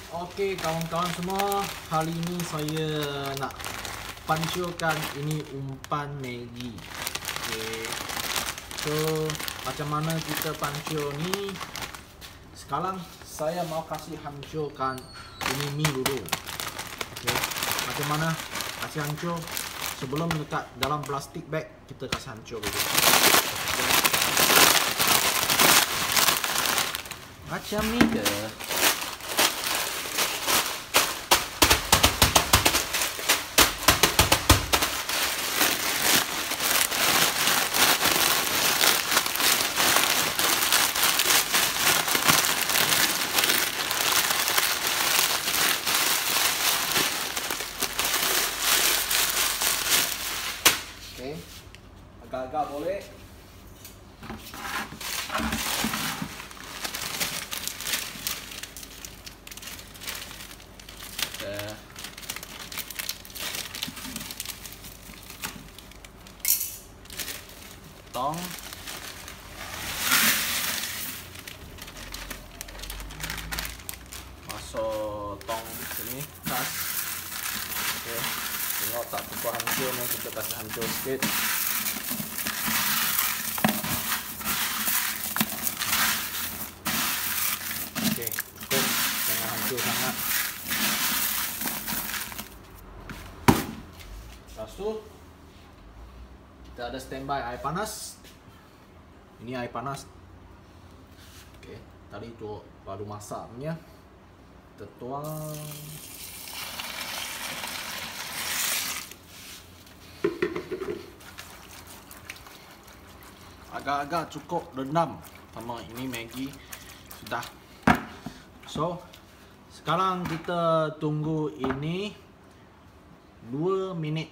Okey kawan-kawan semua, hari ini saya nak pancurkan ini umpan Maggi. Okey. So, macam mana kita pancur ni? Sekarang saya mau kasih hancurkan ini mie dulu. Okey. Macam mana kasih hancur? Sebelum letak dalam plastik bag, kita kasih hancur dulu. Okay. Macam ni ke? Okey, agak-agak boleh. Tong. Masuk tong sini, tas. Okey. Tengok tak cukup hancur ni, kita kasih hancur sikit. Okey, cukup, jangan hancur sangat. Lepas tu kita ada standby air panas. Ini air panas. Okey, tadi tu baru masaknya. Kita tuang. Agak-agak cukup rendam sama ini Maggi sudah. So, sekarang kita tunggu ini 2 minit.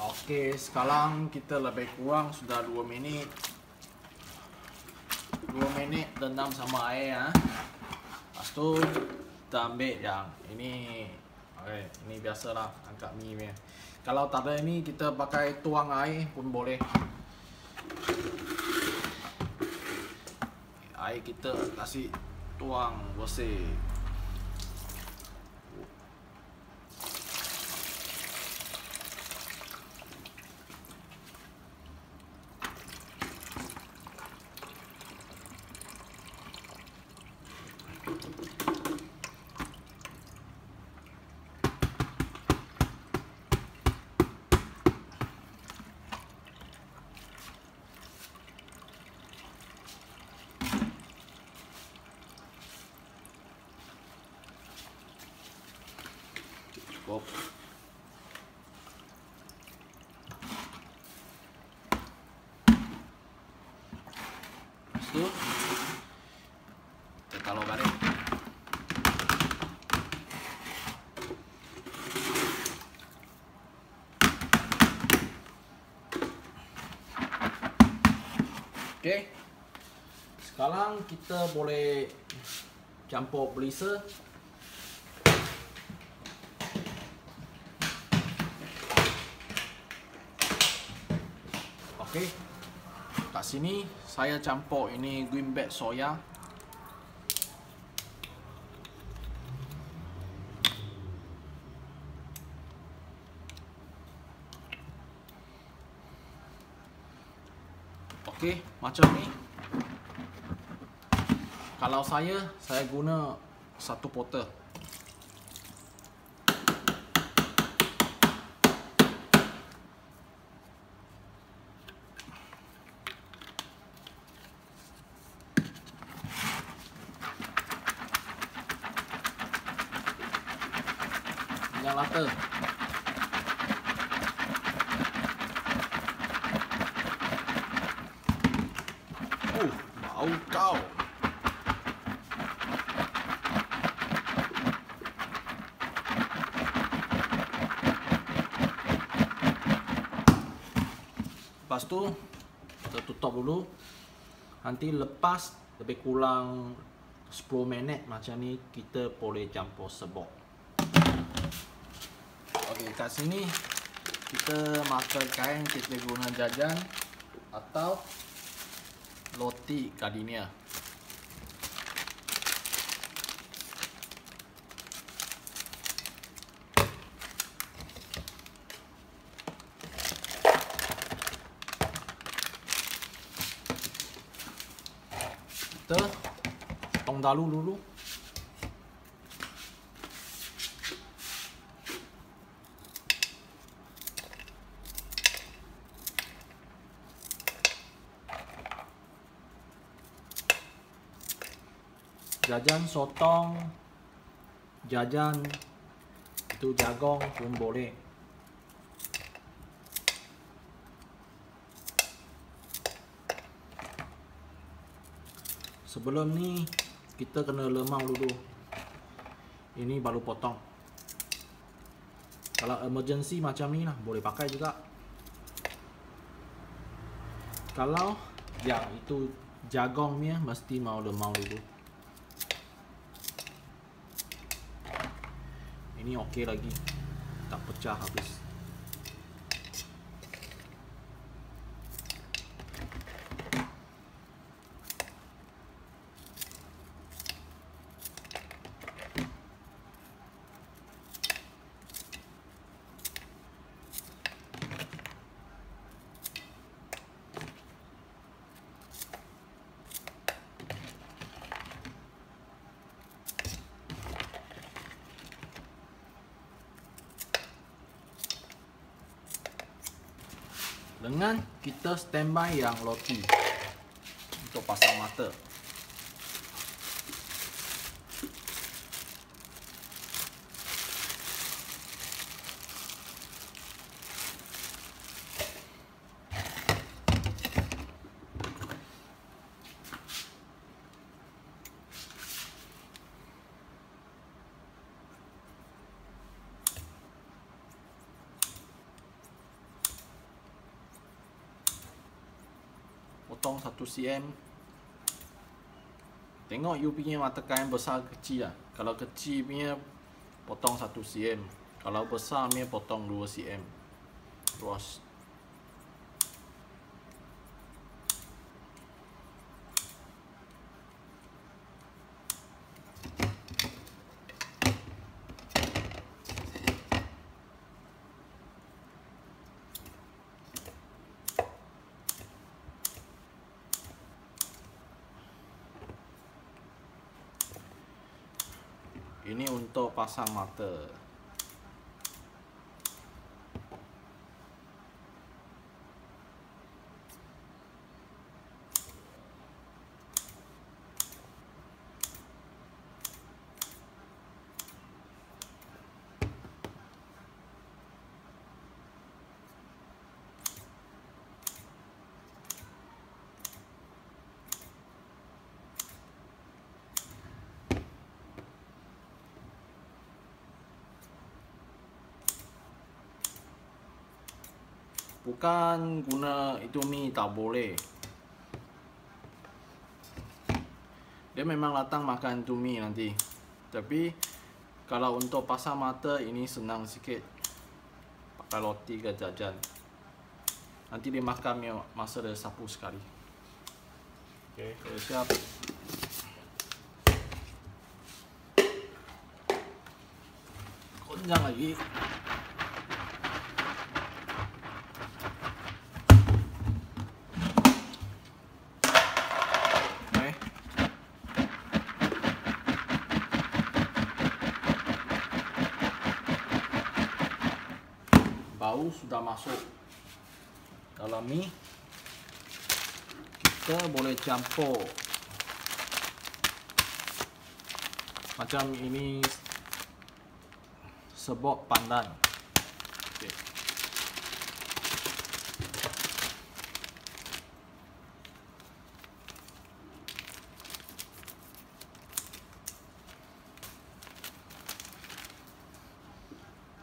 Okey, sekarang kita lebih kurang sudah 2 minit. 2 minit rendam sama air ya. Lepas tu kita ambil yang ini. Okey, ini biasalah angkat mie punya. Kalau tak ada ini, kita pakai tuang air pun boleh. Air kita kasih tuang bersih. Cukup. Lepas tu kita taruh balik. Okey. Sekarang kita boleh campur pelisa. Okey. Kat sini saya campur ini greenback soya. Okey, macam ni. Kalau saya guna 1 potol. Yang rata. Bau kau. Lepas tu kita tutup dulu. Nanti lepas lebih kurang 10 minit macam ni, kita boleh campur sebok. Okey, kat sini kita makan kain, kita guna jajan atau roti gardenia. potong dalu dulu. Jajan sotong, jajan itu jagong pun boleh. Sebelum ni kita kena lemau dulu. Ini baru potong. Kalau emergency macam ni lah boleh pakai juga. Kalau yang itu jagongnya mesti mau lemau dulu. Ini okey lagi, tak pecah habis. Dengan kita standby yang roti untuk pasang mata. Potong 1 cm. Tengok you punya mata kain besar kecil lah. Kalau kecil punya potong 1 cm. Kalau besar punya potong 2 cm. Luas. Ini untuk pasang mata. Bukan guna itu mi tak boleh. Dia memang datang makan itu mi nanti. Tapi kalau untuk pasang mata ini senang sikit. Pakai roti ke jajan. Nanti dia makan masa dia sapu sekali. Okey, siap. Konjang lagi. Bau sudah masuk dalam mie. Kita boleh campur macam ini, sebok pandan. Okay.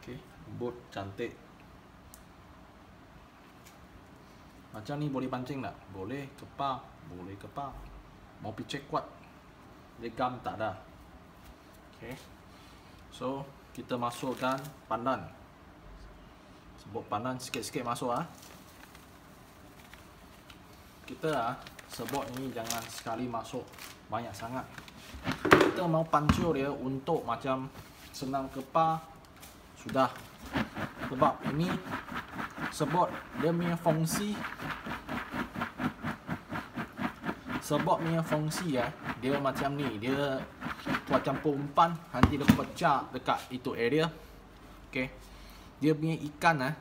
Okay, lembut, cantik. Macam ni boleh pancing tak? Boleh, kepal. Boleh kepal. Mau picek kuat. Legam tak ada. Okay. So, kita masukkan pandan. Sebut pandan sikit-sikit masuk ah. Kita sebut ini jangan sekali masuk banyak sangat. Kita mau pancur dia untuk macam senang kepal. Sudah. Sebab ini sebut dia punya fungsi. Sebab punya fungsi dia macam ni, dia buat campur umpan, nanti dia pecah dekat itu area. Okey. Dia punya ikan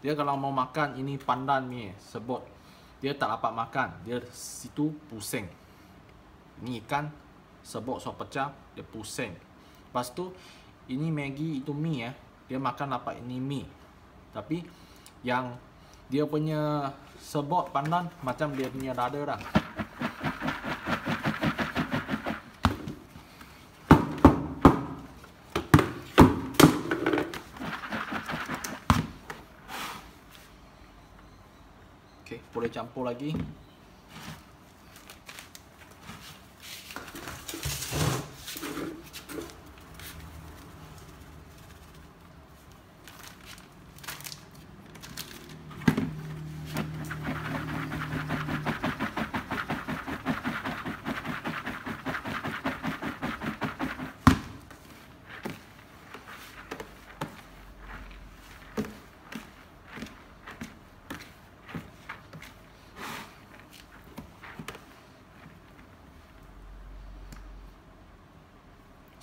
dia kalau mau makan ini pandan ni sebut. Dia tak dapat makan, dia situ pusing. Ini ikan sebut so pecah, dia pusing. Lepas tu ini Maggi itu mie dia makan dapat ini mie. Tapi yang dia punya sebut pandan macam dia punya dada dah. Okey, boleh campur lagi.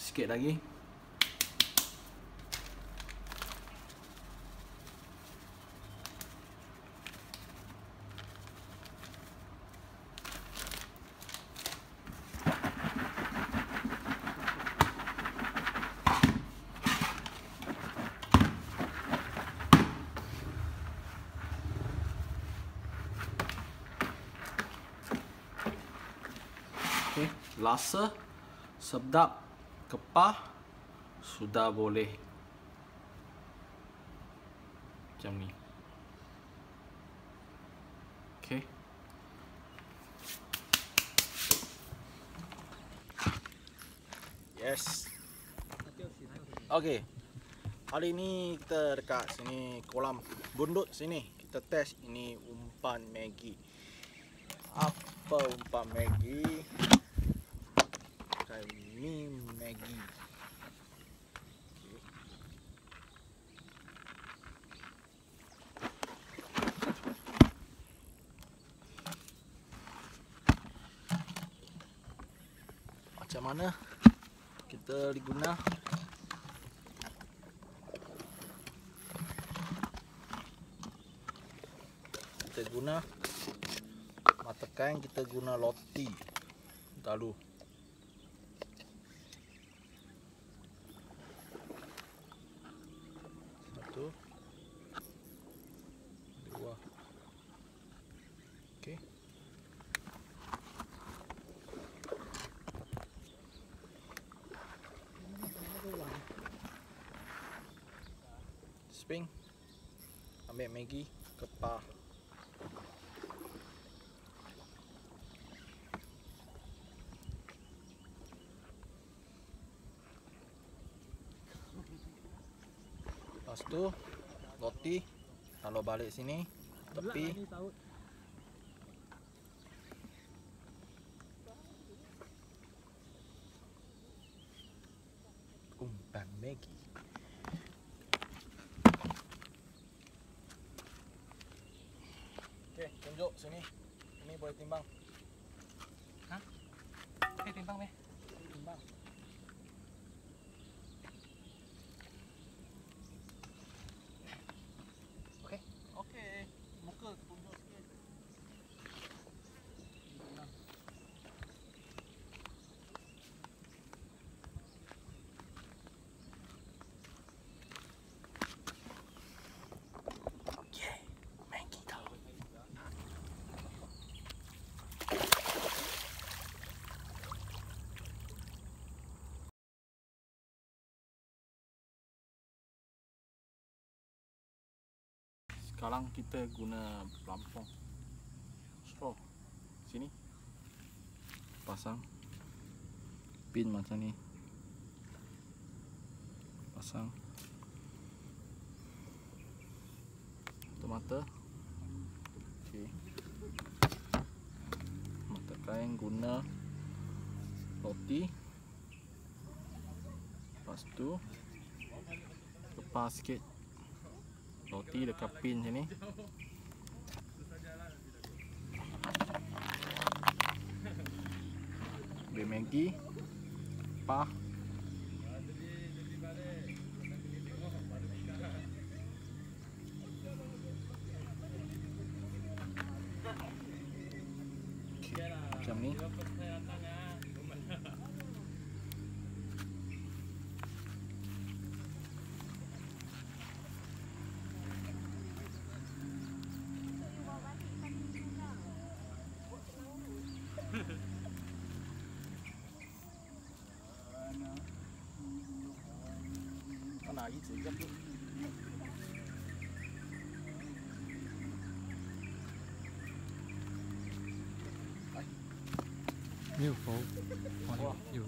Sikit lagi. Okey, rasa sedap, kepah, sudah boleh macam ni. Okey. Yes. Okey. Hari ni kita dekat sini kolam bundut sini. Kita test ini umpan Maggi. Apa umpan Maggi? Mie Maggi. Macam mana kita diguna? Kita guna mata kain, kita guna roti lalu satu, dua. Okey. Spring. Ambil Maggi, kepah. Lepas tu roti taruh balik sini tepi. Umpan Maggi. Okey, tunjuk sini. Ini boleh timbang. Ha? Okey, timbang weh. Timbang. Okey, muka tunjuk sikit. Okey, Maggi dah. Sekarang kita guna pelampung straw sini, pasang pin macam ni, pasang mata. Okey, mata kain guna roti, lepas tu lepas sikit roti dekat pin sini. 给 Maggie， 8。Macam ni. Con nào với sự gấp rút. Nhiều phố. Nhiều.